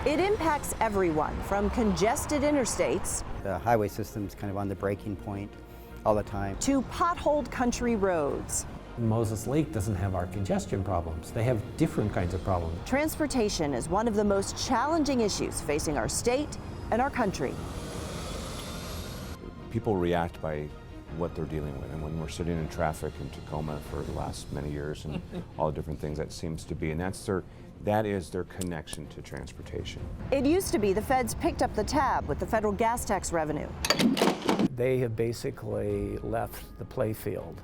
It impacts everyone, from congested interstates The highway system's kind of on the breaking point all the time. to potholed country roads. Moses Lake doesn't have our congestion problems. They have different kinds of problems. Transportation is one of the most challenging issues facing our state and our country. People react by what they're dealing with, and when we're sitting in traffic in Tacoma for the last many years and all the different things that seems to be, and that is their connection to transportation. It used to be the feds picked up the tab with the federal gas tax revenue. They have basically left the playfield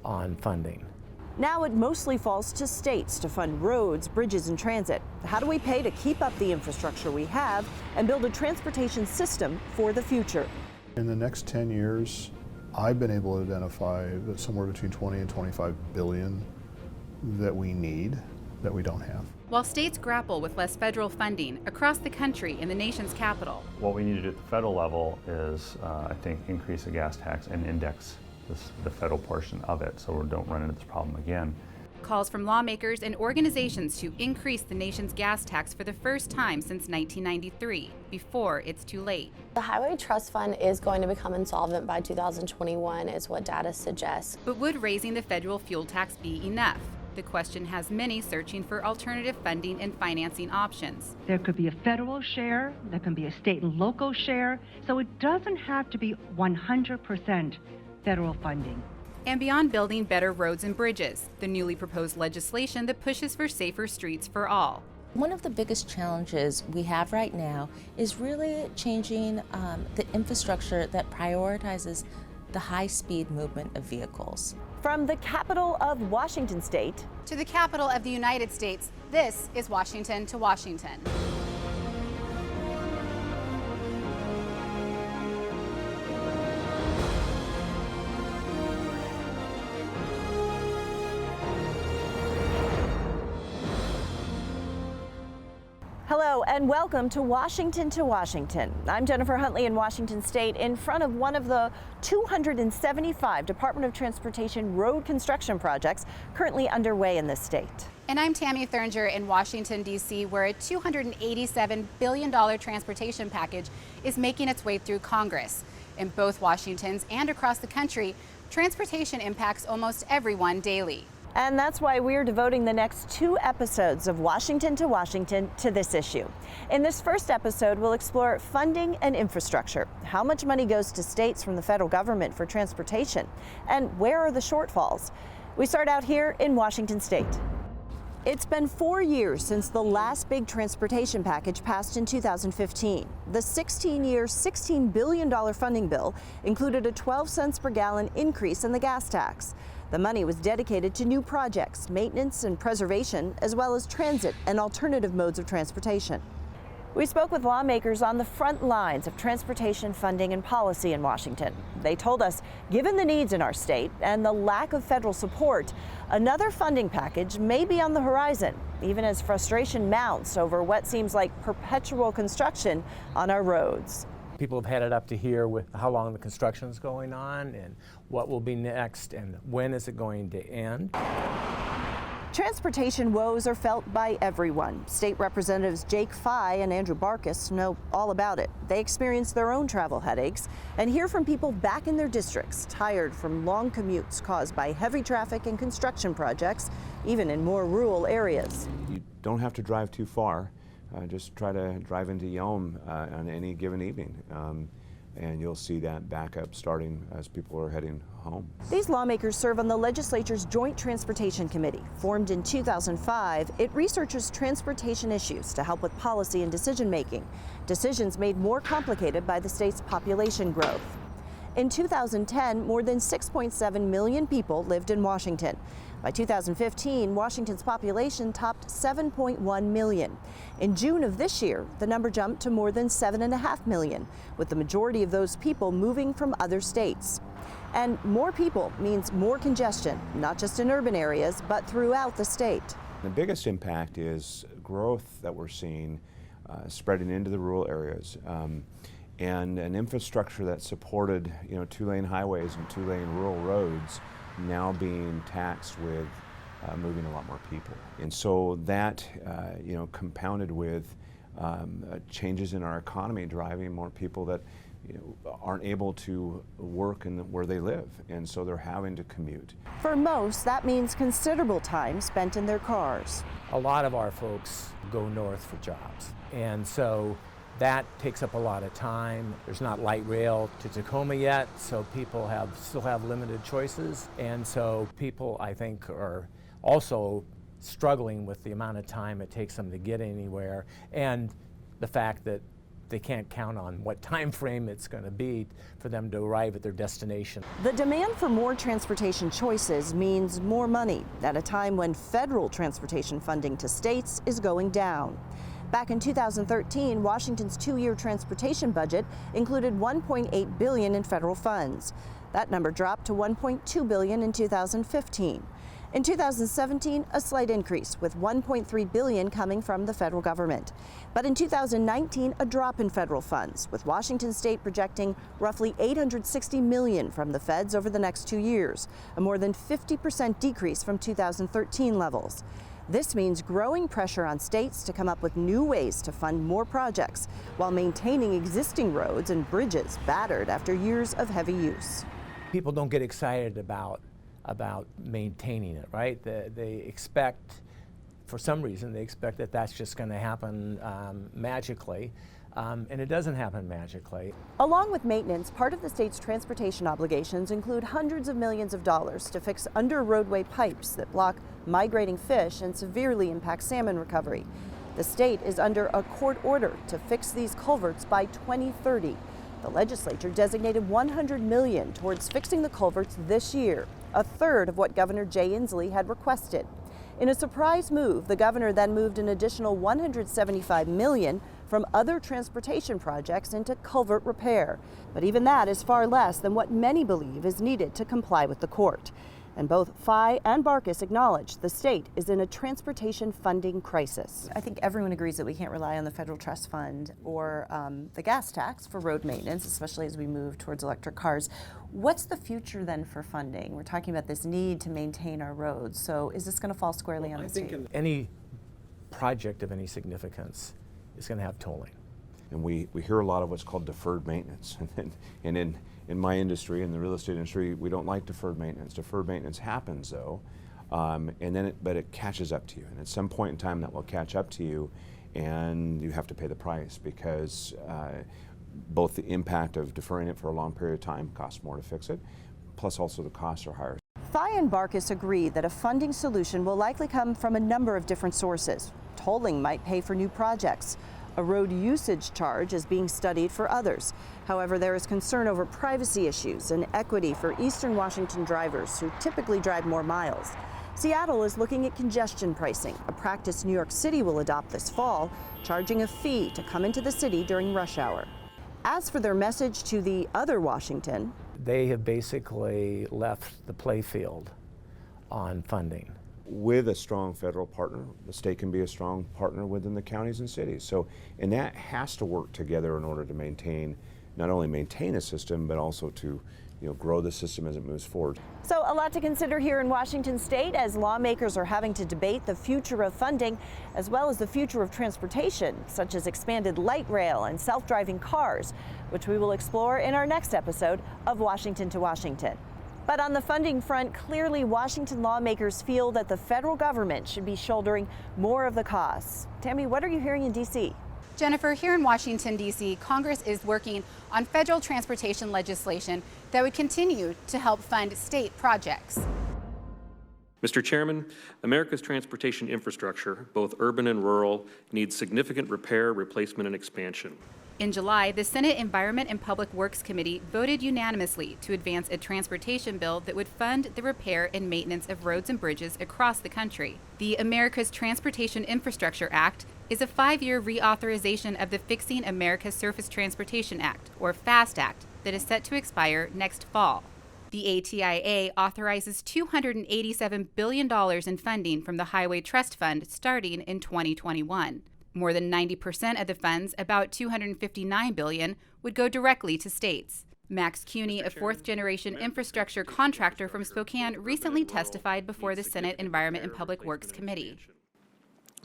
on funding. Now it mostly falls to states to fund roads, bridges, and transit. How do we pay to keep up the infrastructure we have and build a transportation system for the future? In the next 10 years, I've been able to identify that somewhere between 20 and 25 billion that we need that we don't have. While states grapple with less federal funding across the country in the nation's capital, What we need to do at the federal level is, I think, increase the gas tax and index the federal portion of it so we don't run into this problem again. calls from lawmakers and organizations to increase the nation's gas tax for the first time since 1993, before it's too late. The Highway Trust Fund is going to become insolvent by 2021, is what data suggests. But would raising the federal fuel tax be enough? The question has many searching for alternative funding and financing options. There could be a federal share, there can be a state and local share, so it doesn't have to be 100% federal funding. And beyond building better roads and bridges, the newly proposed legislation that pushes for safer streets for all. One of the biggest challenges we have right now is really changing the infrastructure that prioritizes the high-speed movement of vehicles. From the capital of Washington State to the capital of the United States, this is Washington to Washington. Hello and welcome to Washington to Washington. I'm Jennifer Huntley in Washington State in front of one of the 275 Department of Transportation road construction projects currently underway in this state. And I'm Tammy Theuringer in Washington, D.C., where a $287 billion transportation package is making its way through Congress. In both Washingtons and across the country, transportation impacts almost everyone daily. And that's why we're devoting the next 2 episodes of Washington to this issue. In this first episode, we'll explore funding and infrastructure. How much money goes to states from the federal government for transportation? And where are the shortfalls? We start out here in Washington State. It's been 4 years since the last big transportation package passed in 2015. The 16-year, $16 billion funding bill included a 12 cents per gallon increase in the gas tax. The money was dedicated to new projects, maintenance and preservation, as well as transit and alternative modes of transportation. We spoke with lawmakers on the front lines of transportation funding and policy in Washington. They told us, given the needs in our state and the lack of federal support, another funding package may be on the horizon, even as frustration mounts over what seems like perpetual construction on our roads. People have had it up to here with how long the construction is going on and what will be next and when is it going to end. Transportation woes are felt by everyone. State Representatives Jake Fye and Andrew Barkus know all about it. They experience their own travel headaches and hear from people back in their districts, tired from long commutes caused by heavy traffic and construction projects, even in more rural areas. You don't have to drive too far. Just try to drive into Yelm on any given evening, and you'll see that backup starting as people are heading home. These lawmakers serve on the legislature's Joint Transportation Committee. Formed in 2005, it researches transportation issues to help with policy and decision making, decisions made more complicated by the state's population growth. In 2010, more than 6.7 million people lived in Washington. By 2015, Washington's population topped 7.1 million. In June of this year, the number jumped to more than 7.5 million, with the majority of those people moving from other states. And more people means more congestion, not just in urban areas, but throughout the state. The biggest impact is growth that we're seeing spreading into the rural areas. And an infrastructure that supported, 2-lane highways and 2-lane rural roads now being taxed with moving a lot more people. And so that, compounded with changes in our economy driving more people that aren't able to work where they live, and so they're having to commute. For most, that means considerable time spent in their cars. A lot of our folks go north for jobs, and so that takes up a lot of time. There's not light rail to Tacoma yet, so people still have limited choices, and so people, I think, are also struggling with the amount of time it takes them to get anywhere, and the fact that they can't count on what time frame it's going to be for them to arrive at their destination. The demand for more transportation choices means more money at a time when federal transportation funding to states is going down. Back in 2013, Washington's two-year transportation budget included $1.8 billion in federal funds. That number dropped to $1.2 billion in 2015. In 2017, a slight increase, with $1.3 billion coming from the federal government. But in 2019, a drop in federal funds, with Washington State projecting roughly $860 million from the feds over the next 2 years, a more than 50% decrease from 2013 levels. This means growing pressure on states to come up with new ways to fund more projects while maintaining existing roads and bridges battered after years of heavy use. People don't get excited about maintaining it, right? They expect, for some reason, they expect that that's just going to happen magically, and it doesn't happen magically. Along with maintenance, part of the state's transportation obligations include hundreds of millions of dollars to fix under-roadway pipes that block migrating fish and severely impact salmon recovery. The state is under a court order to fix these culverts by 2030. The legislature designated $100 million towards fixing the culverts this year, a third of what Governor Jay Inslee had requested. In a surprise move, the governor then moved an additional $175 million from other transportation projects into culvert repair. But even that is far less than what many believe is needed to comply with the court. And both Fye and Barkis acknowledge the state is in a transportation funding crisis. I think everyone agrees that we can't rely on the federal trust fund or the gas tax for road maintenance, especially as we move towards electric cars. What's the future then for funding? We're talking about this need to maintain our roads. So is this going to fall squarely on the state? I think any project of any significance is going to have tolling. And we hear a lot of what's called deferred maintenance. And in my industry, in the real estate industry, we don't like deferred maintenance. Deferred maintenance happens though, but it catches up to you. And at some point in time that will catch up to you, and you have to pay the price because both the impact of deferring it for a long period of time costs more to fix it, plus also the costs are higher. Fye and Barkis agree that a funding solution will likely come from a number of different sources. Tolling might pay for new projects. A road usage charge is being studied for others. However, there is concern over privacy issues and equity for Eastern Washington drivers who typically drive more miles. Seattle is looking at congestion pricing, a practice New York City will adopt this fall, charging a fee to come into the city during rush hour. As for their message to the other Washington, they have basically left the playfield on funding. With a strong federal partner, the state can be a strong partner within the counties and cities. So, and that has to work together in order to maintain, not only maintain a system, but also to grow the system as it moves forward. So a lot to consider here in Washington State as lawmakers are having to debate the future of funding as well as the future of transportation, such as expanded light rail and self-driving cars, which we will explore in our next episode of Washington to Washington. But on the funding front, clearly Washington lawmakers feel that the federal government should be shouldering more of the costs. Tammy, what are you hearing in D.C.? Jennifer, here in Washington, D.C., Congress is working on federal transportation legislation that would continue to help fund state projects. Mr. Chairman, America's transportation infrastructure, both urban and rural, needs significant repair, replacement, and expansion. In July, the Senate Environment and Public Works Committee voted unanimously to advance a transportation bill that would fund the repair and maintenance of roads and bridges across the country. The America's Transportation Infrastructure Act is a 5-year reauthorization of the Fixing America's Surface Transportation Act, or FAST Act, that is set to expire next fall. The ATIA authorizes $287 billion in funding from the Highway Trust Fund starting in 2021. More than 90% of the funds, about $259 billion, would go directly to states. Max Cuny, a fourth-generation infrastructure contractor from Spokane, recently testified before the Senate Environment and Public Works Committee.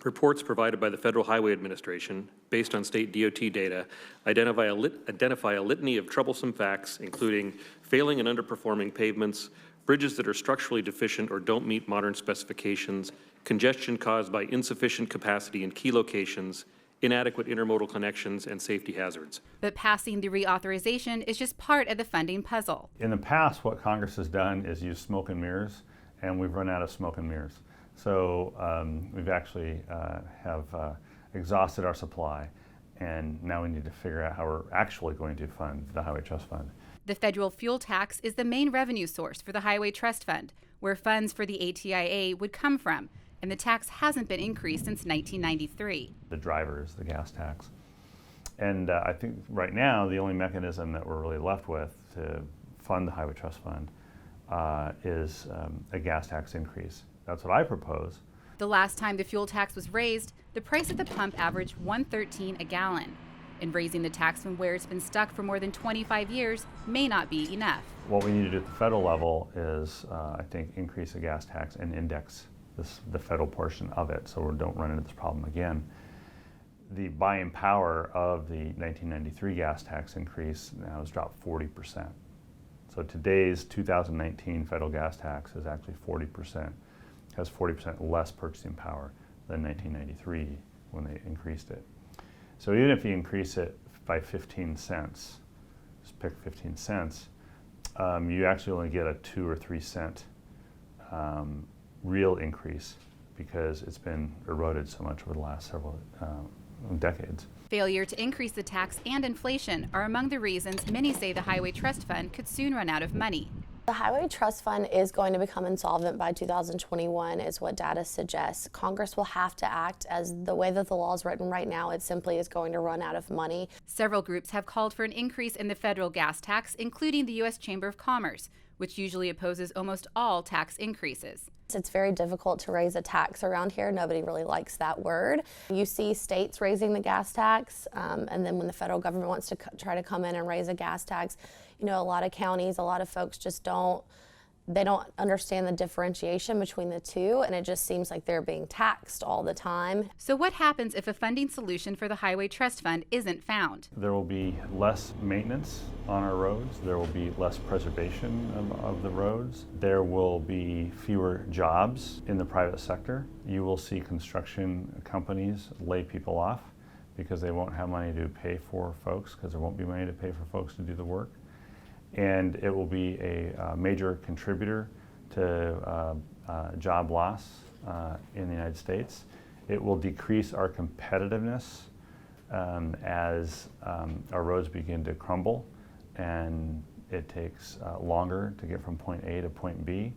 Reports provided by the Federal Highway Administration, based on state DOT data, identify a litany of troublesome facts, including failing and underperforming pavements, bridges that are structurally deficient or don't meet modern specifications, congestion caused by insufficient capacity in key locations, inadequate intermodal connections, and safety hazards. But passing the reauthorization is just part of the funding puzzle. In the past, what Congress has done is use smoke and mirrors, and we've run out of smoke and mirrors. So we've actually have exhausted our supply, and now we need to figure out how we're actually going to fund the Highway Trust Fund. The federal fuel tax is the main revenue source for the Highway Trust Fund, where funds for the ATIA would come from, and the tax hasn't been increased since 1993. The drivers, the gas tax. And I think right now the only mechanism that we're really left with to fund the Highway Trust Fund is a gas tax increase. That's what I propose. The last time the fuel tax was raised, the price at the pump averaged $1.13 a gallon. And raising the tax from where it's been stuck for more than 25 years may not be enough. What we need to do at the federal level is, I think, increase the gas tax and index the federal portion of it so we don't run into this problem again. The buying power of the 1993 gas tax increase now has dropped 40%. So today's 2019 federal gas tax is actually 40%, has 40% less purchasing power than 1993 when they increased it. So even if you increase it by 15 cents, just pick 15 cents, you actually only get a 2 or 3 cent real increase because it's been eroded so much over the last several decades. Failure to increase the tax and inflation are among the reasons many say the Highway Trust Fund could soon run out of money. The Highway Trust Fund is going to become insolvent by 2021 is what data suggests. Congress will have to act, as the way that the law is written right now, it simply is going to run out of money. Several groups have called for an increase in the federal gas tax, including the U.S. Chamber of Commerce, which usually opposes almost all tax increases. It's very difficult to raise a tax around here. Nobody really likes that word. You see states raising the gas tax, and then when the federal government wants to try to come in and raise a gas tax, you know, a lot of counties, a lot of folks just don't understand the differentiation between the two, and it just seems like they're being taxed all the time. So what happens if a funding solution for the Highway Trust Fund isn't found? There will be less maintenance on our roads. There will be less preservation of the roads. There will be fewer jobs in the private sector. You will see construction companies lay people off because they won't have money to pay for folks, because there won't be money to pay for folks to do the work. And it will be a major contributor to job loss in the United States. It will decrease our competitiveness as our roads begin to crumble and it takes longer to get from point A to point B,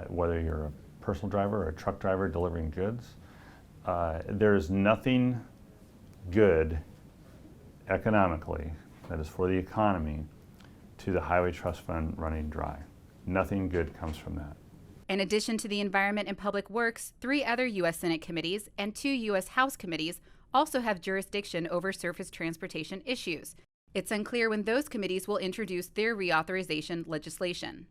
whether you're a personal driver or a truck driver delivering goods. There's nothing good economically, that is for the economy, to the Highway Trust Fund running dry. Nothing good comes from that. In addition to the Environment and Public Works, 3 other U.S. Senate committees and 2 U.S. House committees also have jurisdiction over surface transportation issues. It's unclear when those committees will introduce their reauthorization legislation.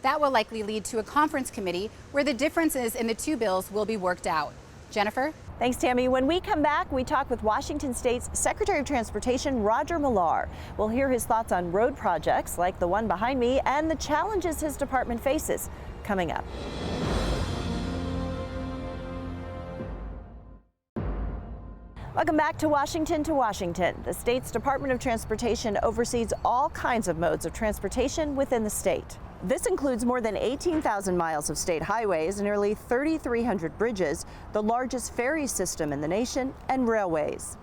That will likely lead to a conference committee where the differences in the 2 bills will be worked out. Jennifer? Thanks, Tammy. When we come back, we talk with Washington State's Secretary of Transportation, Roger Millar. We'll hear his thoughts on road projects like the one behind me and the challenges his department faces. Coming up. Welcome back to Washington. The state's Department of Transportation oversees all kinds of modes of transportation within the state. This includes more than 18,000 miles of state highways, nearly 3,300 bridges, the largest ferry system in the nation, and railways.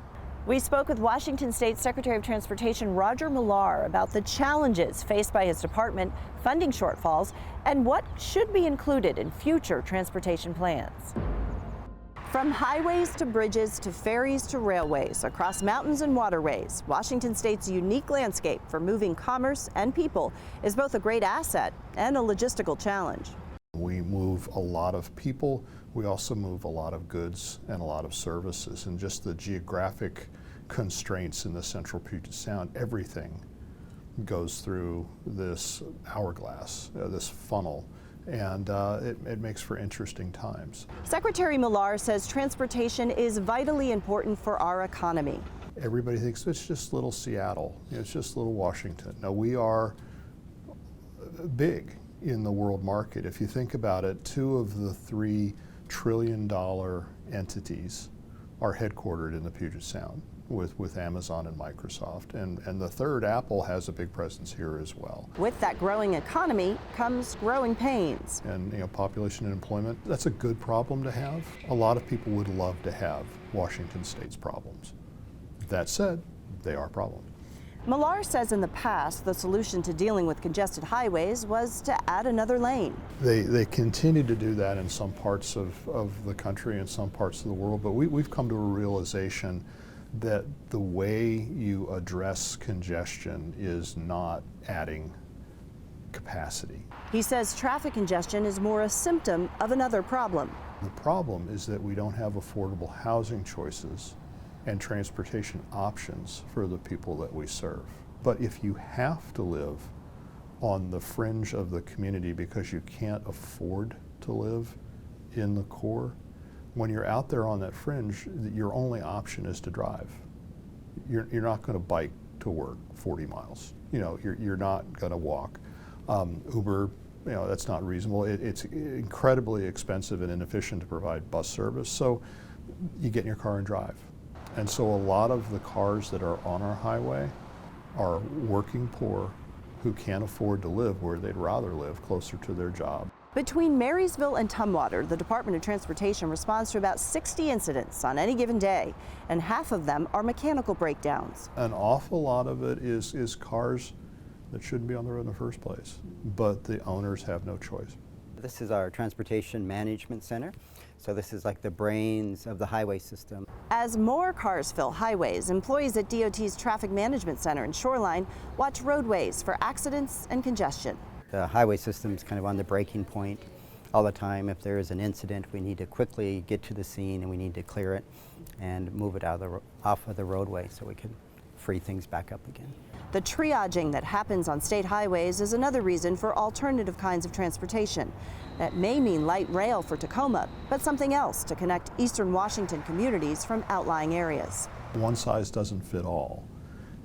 We spoke with Washington State Secretary of Transportation Roger Millar about the challenges faced by his department, funding shortfalls, and what should be included in future transportation plans. From highways to bridges to ferries to railways, across mountains and waterways, Washington State's unique landscape for moving commerce and people is both a great asset and a logistical challenge. We move a lot of people. We also move a lot of goods and a lot of services, and just the geographic constraints in the Central Puget Sound, everything goes through this hourglass, this funnel, And it makes for interesting times. Secretary Millar says transportation is vitally important for our economy. Everybody thinks it's just little Seattle, it's just little Washington. No, we are big in the world market. If you think about it, 2 of the 3 trillion-dollar entities are headquartered in the Puget Sound with Amazon and Microsoft. And the third, Apple, has a big presence here as well. With that growing economy comes growing pains. And population and employment, that's a good problem to have. A lot of people would love to have Washington State's problems. That said, they are problems. Millar says in the past, the solution to dealing with congested highways was to add another lane. They continue to do that in some parts of the country and some parts of the world, but we've come to a realization that the way you address congestion is not adding capacity. He says traffic congestion is more a symptom of another problem. The problem is that we don't have affordable housing choices and transportation options for the people that we serve. But if you have to live on the fringe of the community because you can't afford to live in the core, when you're out there on that fringe, your only option is to drive. You're not going to bike to work 40 miles. You're not going to walk. Uber, that's not reasonable. It's incredibly expensive and inefficient to provide bus service, so you get in your car and drive. And so a lot of the cars that are on our highway are working poor who can't afford to live where they'd rather live, closer to their job. Between Marysville and Tumwater, the Department of Transportation responds to about 60 incidents on any given day, and half of them are mechanical breakdowns. An awful lot of it is cars that shouldn't be on the road in the first place, but the owners have no choice. This is our Transportation Management Center. So this is like the brains of the highway system. As more cars fill highways, employees at DOT's Traffic Management Center in Shoreline watch roadways for accidents and congestion. The highway system is kind of on the breaking point all the time. If there is an incident, we need to quickly get to the scene and we need to clear it and move it off of the roadway so we can free things back up again. The triaging that happens on state highways is another reason for alternative kinds of transportation. That may mean light rail for Tacoma, but something else to connect eastern Washington communities from outlying areas. One size doesn't fit all,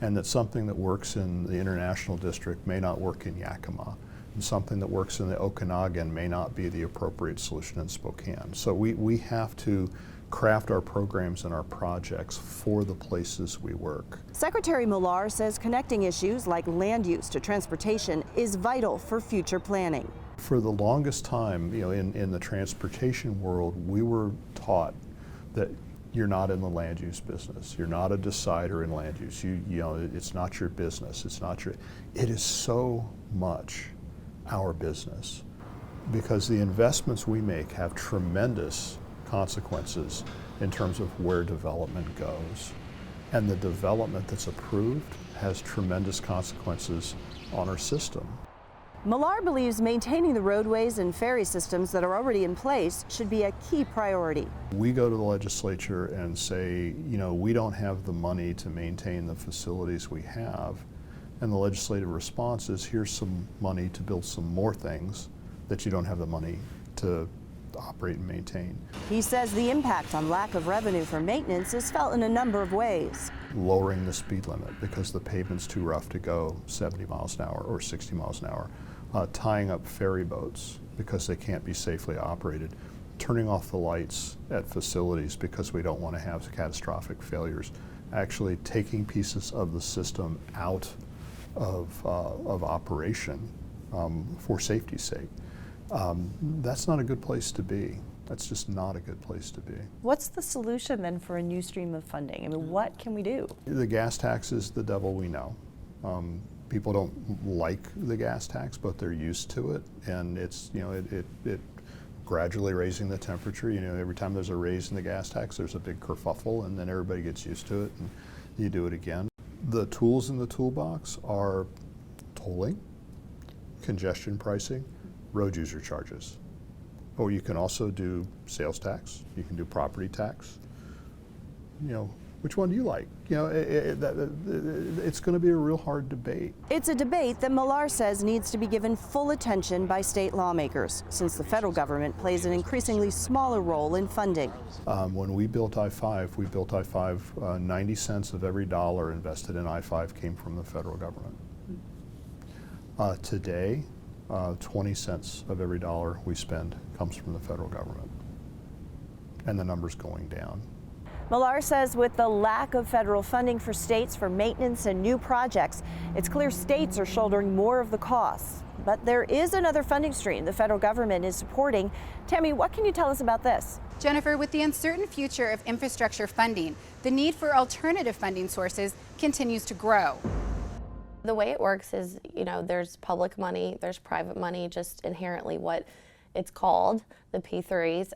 and that something that works in the International District may not work in Yakima, and something that works in the Okanagan may not be the appropriate solution in Spokane. So we have to craft our programs and our projects for the places we work. Secretary Millar says connecting issues like land use to transportation is vital for future planning. For the longest time, in the transportation world, we were taught that you're not in the land use business. You're not a decider in land use. It's not your business. It is so much our business because the investments we make have tremendous consequences in terms of where development goes. And the development that's approved has tremendous consequences on our system. Millar believes maintaining the roadways and ferry systems that are already in place should be a key priority. We go to the legislature and say, we don't have the money to maintain the facilities we have. And the legislative response is, here's some money to build some more things that you don't have the money to operate and maintain. He says the impact on lack of revenue for maintenance is felt in a number of ways. Lowering the speed limit because the pavement's too rough to go 70 miles an hour or 60 miles an hour. Tying up ferry boats because they can't be safely operated. Turning off the lights at facilities because we don't want to have catastrophic failures. Actually taking pieces of the system out of operation for safety's sake. That's not a good place to be. That's just not a good place to be. What's the solution then for a new stream of funding? What can we do? The gas tax is the devil we know. People don't like the gas tax, but they're used to it, and it's it gradually raising the temperature. Every time there's a raise in the gas tax, there's a big kerfuffle, and then everybody gets used to it, and you do it again. The tools in the toolbox are tolling, congestion pricing, road user charges. Or you can also do sales tax, you can do property tax. Which one do you like? You know, it's going to be a real hard debate. It's a debate that Millar says needs to be given full attention by state lawmakers, since the federal government plays an increasingly smaller role in funding. When we built I-5, 90 cents of every dollar invested in I-5 came from the federal government. Today, 20 cents of every dollar we spend comes from the federal government. And the number's going down. Millar says with the lack of federal funding for states for maintenance and new projects, it's clear states are shouldering more of the costs. But there is another funding stream the federal government is supporting. Tammy, what can you tell us about this? Jennifer, with the uncertain future of infrastructure funding, the need for alternative funding sources continues to grow. The way it works is, you know, there's public money, there's private money, just inherently what it's called, the P3s,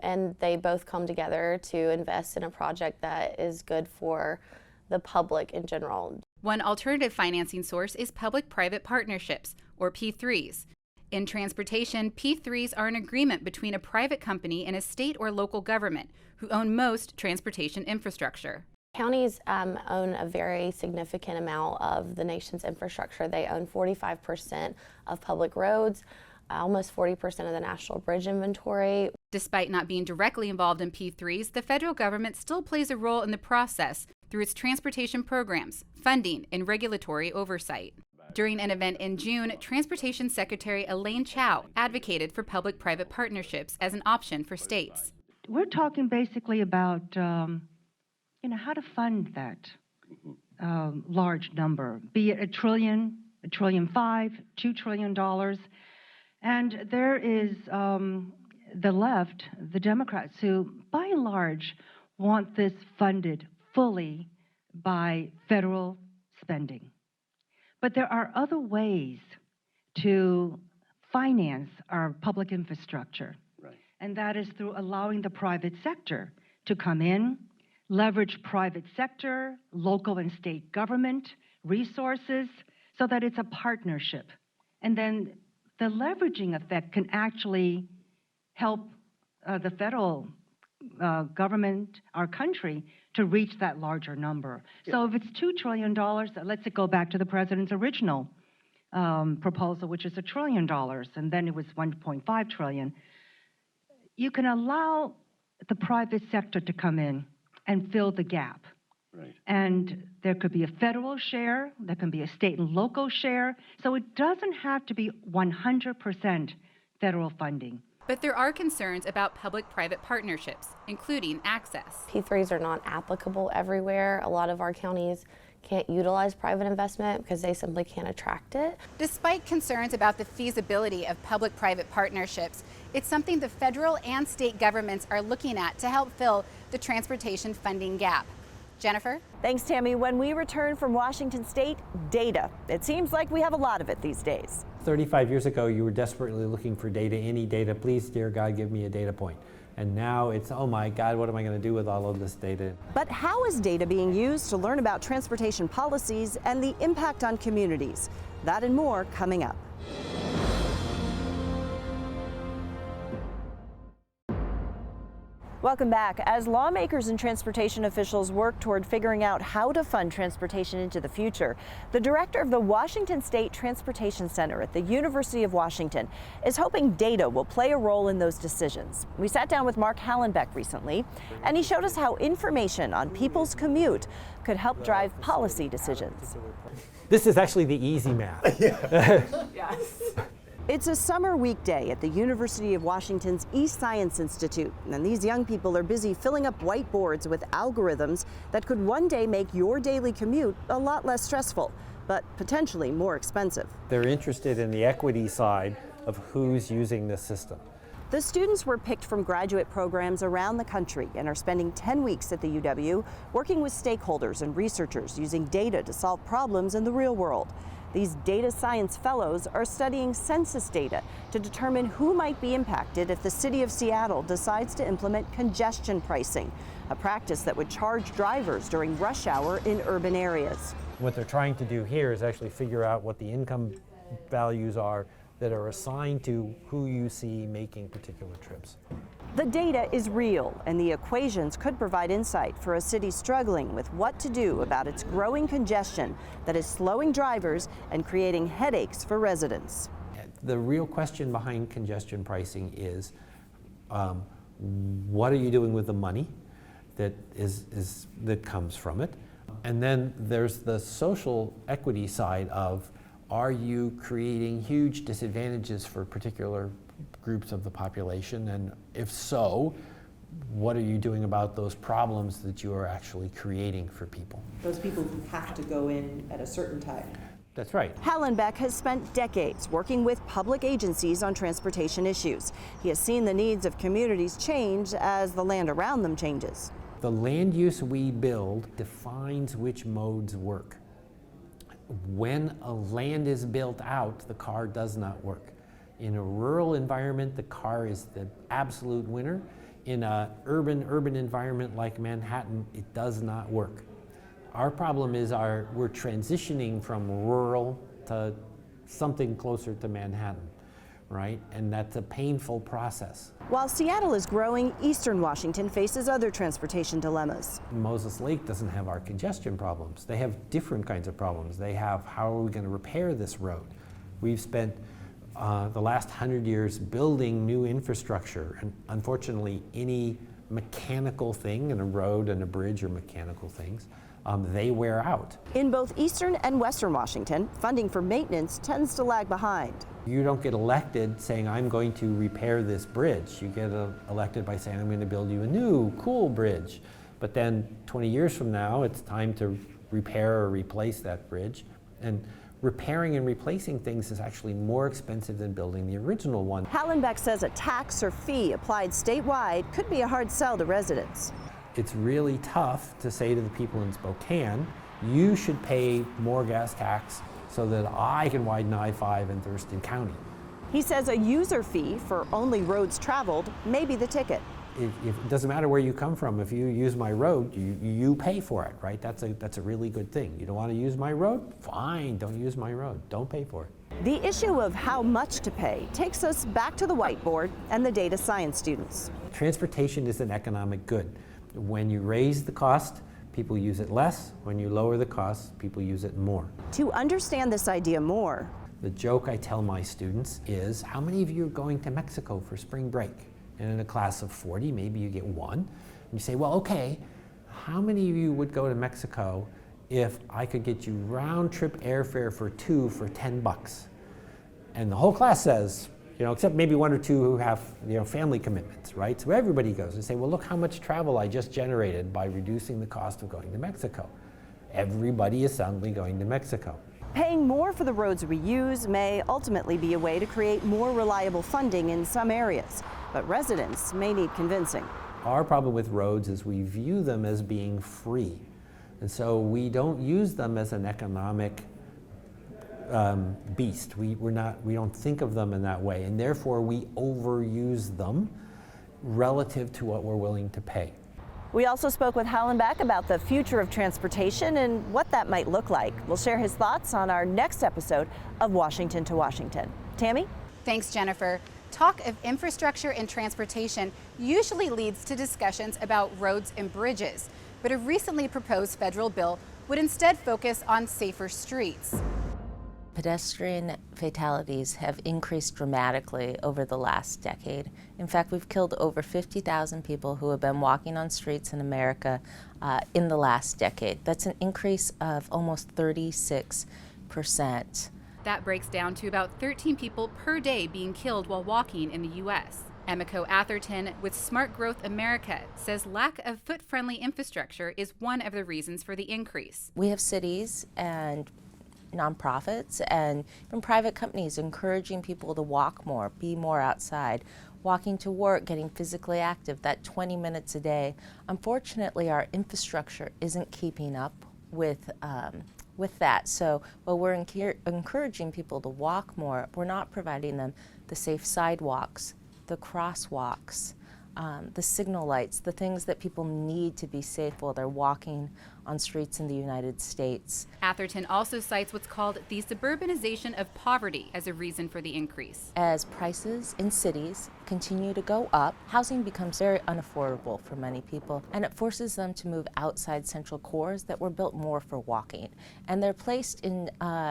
and they both come together to invest in a project that is good for the public in general. One alternative financing source is public-private partnerships, or P3s. In transportation, P3s are an agreement between a private company and a state or local government who own most transportation infrastructure. Counties own a very significant amount of the nation's infrastructure. They own 45% of public roads, almost 40% of the national bridge inventory. Despite not being directly involved in P3s, the federal government still plays a role in the process through its transportation programs, funding, and regulatory oversight. During an event in June, Transportation Secretary Elaine Chao advocated for public-private partnerships as an option for states. We're talking basically about, how to fund that large number, be it $1 trillion, $1.5 trillion, $2 trillion. And there is the left, the Democrats, who by and large want this funded fully by federal spending. But there are other ways to finance our public infrastructure. Right. And that is through allowing the private sector to come in, leverage private sector, local and state government resources so that it's a partnership. And then the leveraging effect can actually help the federal government, our country, to reach that larger number. Yeah. So if it's $2 trillion, let's go back to the president's original proposal, which is $1 trillion, and then it was $1.5 trillion. You can allow the private sector to come in and fill the gap. Right. And there could be a federal share, there can be a state and local share, so it doesn't have to be 100% federal funding. But there are concerns about public-private partnerships, including access. P3s are not applicable everywhere. A lot of our counties can't utilize private investment because they simply can't attract it. Despite concerns about the feasibility of public-private partnerships, it's something the federal and state governments are looking at to help fill the transportation funding gap. Jennifer? Thanks, Tammy. When we return from Washington State, data. It seems like we have a lot of it these days. 35 years ago, you were desperately looking for data, any data. Please, dear God, give me a data point. And now it's, oh my God, what am I going to do with all of this data? But how is data being used to learn about transportation policies and the impact on communities? That and more coming up. Welcome back. As lawmakers and transportation officials work toward figuring out how to fund transportation into the future, the director of the Washington State Transportation Center at the University of Washington is hoping data will play a role in those decisions. We sat down with Mark Hallenbeck recently, and he showed us how information on people's commute could help drive policy decisions. This is actually the easy math. Yes. It's a summer weekday at the University of Washington's East Science Institute, and these young people are busy filling up whiteboards with algorithms that could one day make your daily commute a lot less stressful, but potentially more expensive. They're interested in the equity side of who's using this system. The students were picked from graduate programs around the country and are spending 10 weeks at the UW working with stakeholders and researchers using data to solve problems in the real world. These data science fellows are studying census data to determine who might be impacted if the city of Seattle decides to implement congestion pricing, a practice that would charge drivers during rush hour in urban areas. What they're trying to do here is actually figure out what the income values are that are assigned to who you see making particular trips. The data is real, and the equations could provide insight for a city struggling with what to do about its growing congestion that is slowing drivers and creating headaches for residents. The real question behind congestion pricing is, what are you doing with the money that comes from it? And then there's the social equity side of, are you creating huge disadvantages for particular groups of the population? And if so, what are you doing about those problems that you are actually creating for people? Those people who have to go in at a certain time. That's right. Hallenbeck has spent decades working with public agencies on transportation issues. He has seen the needs of communities change as the land around them changes. The land use we build defines which modes work. When a land is built out, the car does not work. In a rural environment, the car is the absolute winner. In an urban environment like Manhattan, it does not work. Our problem is we're transitioning from rural to something closer to Manhattan, right? And that's a painful process. While Seattle is growing, Eastern Washington faces other transportation dilemmas. Moses Lake doesn't have our congestion problems. They have different kinds of problems. They have, how are we going to repair this road? We've spent the last 100 years building new infrastructure, and unfortunately any mechanical thing, and a road and a bridge are mechanical things, they wear out. In both Eastern and Western Washington, funding for maintenance tends to lag behind. You don't get elected saying, I'm going to repair this bridge. You get elected by saying, I'm going to build you a new, cool bridge. But then 20 years from now, it's time to repair or replace that bridge. And repairing and replacing things is actually more expensive than building the original one. Hallenbeck says a tax or fee applied statewide could be a hard sell to residents. It's really tough to say to the people in Spokane, you should pay more gas tax so that I can widen I-5 in Thurston County. He says a user fee for only roads traveled may be the ticket. It doesn't matter where you come from. If you use my road, you pay for it, right? That's a really good thing. You don't want to use my road? Fine, don't use my road. Don't pay for it. The issue of how much to pay takes us back to the whiteboard and the data science students. Transportation is an economic good. When you raise the cost, people use it less. When you lower the cost, people use it more. To understand this idea more, the joke I tell my students is, how many of you are going to Mexico for spring break? And in a class of 40, maybe you get one. And you say, well, okay, how many of you would go to Mexico if I could get you round trip airfare for two for $10? And the whole class says, except maybe one or two who have, family commitments, right? So everybody goes and say, well, look how much travel I just generated by reducing the cost of going to Mexico. Everybody is suddenly going to Mexico. Paying more for the roads we use may ultimately be a way to create more reliable funding in some areas, but residents may need convincing. Our problem with roads is we view them as being free, and so we don't use them as an economic beast. We don't think of them in that way, and therefore we overuse them relative to what we're willing to pay. We also spoke with Hallenbeck about the future of transportation and what that might look like. We'll share his thoughts on our next episode of Washington to Washington. Tammy? Thanks, Jennifer. Talk of infrastructure and transportation usually leads to discussions about roads and bridges, but a recently proposed federal bill would instead focus on safer streets. Pedestrian fatalities have increased dramatically over the last decade. In fact, we've killed over 50,000 people who have been walking on streets in America in the last decade. That's an increase of almost 36%. That breaks down to about 13 people per day being killed while walking in the U.S. Emiko Atherton with Smart Growth America says lack of foot-friendly infrastructure is one of the reasons for the increase. We have cities and nonprofits and even private companies encouraging people to walk more, be more outside, walking to work, getting physically active, that 20 minutes a day. Unfortunately, our infrastructure isn't keeping up with that. So while we're encouraging people to walk more, we're not providing them the safe sidewalks, the crosswalks, the signal lights, the things that people need to be safe while they're walking on streets in the United States. Atherton also cites what's called the suburbanization of poverty as a reason for the increase. As prices in cities continue to go up, housing becomes very unaffordable for many people, and it forces them to move outside central cores that were built more for walking. And they're placed in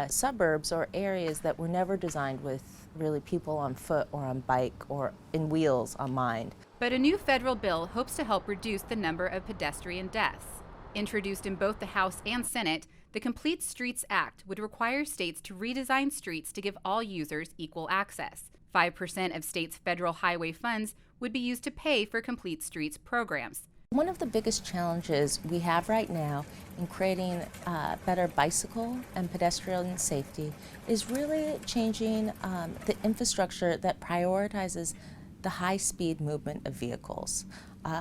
suburbs or areas that were never designed with really people on foot or on bike or in wheels on mind. But a new federal bill hopes to help reduce the number of pedestrian deaths. Introduced in both the House and Senate, the Complete Streets Act would require states to redesign streets to give all users equal access. 5% of states' federal highway funds would be used to pay for Complete Streets programs. One of the biggest challenges we have right now in creating better bicycle and pedestrian safety is really changing the infrastructure that prioritizes the high-speed movement of vehicles.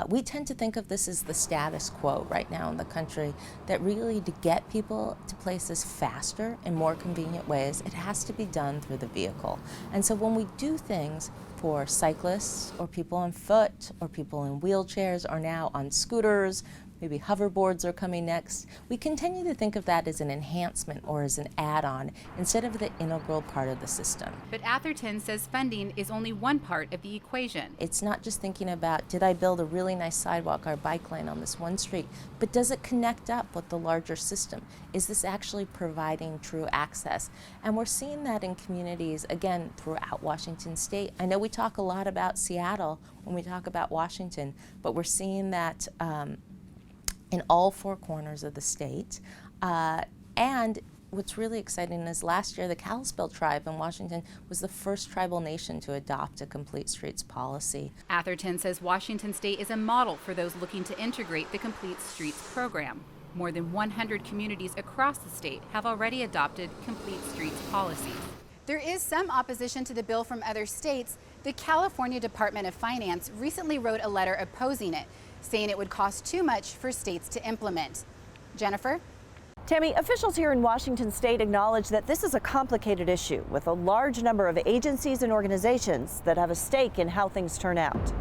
We tend to think of this as the status quo right now in the country, that really to get people to places faster in more convenient ways, it has to be done through the vehicle. And so when we do things for cyclists or people on foot or people in wheelchairs or now on scooters, maybe hoverboards are coming next, we continue to think of that as an enhancement or as an add-on instead of the integral part of the system. But Atherton says funding is only one part of the equation. It's not just thinking about, did I build a really nice sidewalk or bike lane on this one street, but does it connect up with the larger system? Is this actually providing true access? And we're seeing that in communities, again, throughout Washington State. I know we talk a lot about Seattle when we talk about Washington, but we're seeing that in all four corners of the state. And what's really exciting is last year the Kalispel tribe in Washington was the first tribal nation to adopt a Complete Streets policy. Atherton says Washington State is a model for those looking to integrate the Complete Streets program. More than 100 communities across the state have already adopted Complete Streets policies. There is some opposition to the bill from other states. The California Department of Finance recently wrote a letter opposing it, saying it would cost too much for states to implement. Jennifer? Tammy, officials here in Washington State acknowledge that this is a complicated issue with a large number of agencies and organizations that have a stake in how things turn out.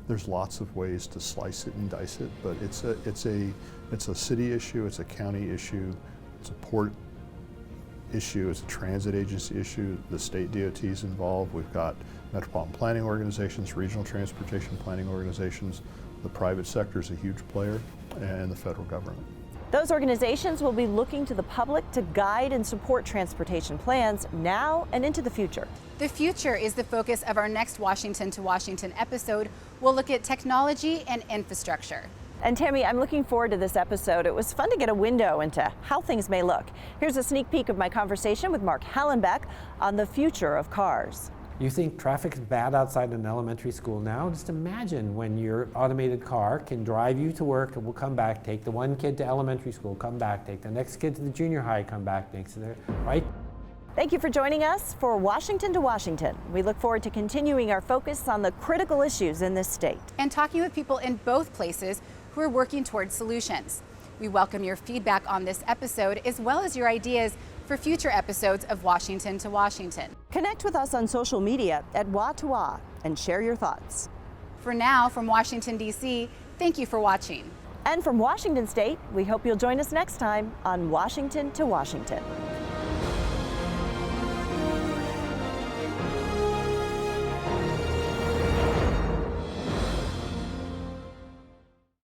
There's lots of ways to slice it and dice it, but it's a city issue, it's a county issue, it's a port issue, it's a transit agency issue. The state DOT's involved. We've got metropolitan planning organizations, regional transportation planning organizations. The private sector is a huge player, and the federal government. Those organizations will be looking to the public to guide and support transportation plans now and into the future. The future is the focus of our next Washington to Washington episode. We'll look at technology and infrastructure. And Tammy, I'm looking forward to this episode. It was fun to get a window into how things may look. Here's a sneak peek of my conversation with Mark Hallenbeck on the future of cars. You think traffic is bad outside an elementary school now? Just imagine when your automated car can drive you to work and will come back, take the one kid to elementary school, come back, take the next kid to the junior high, come back, next to there, right? Thank you for joining us for Washington to Washington. We look forward to continuing our focus on the critical issues in this state. And talking with people in both places who are working towards solutions. We welcome your feedback on this episode as well as your ideas for future episodes of Washington to Washington. Connect with us on social media at WA2WA and share your thoughts. For now, from Washington, D.C., thank you for watching. And from Washington State, we hope you'll join us next time on Washington to Washington.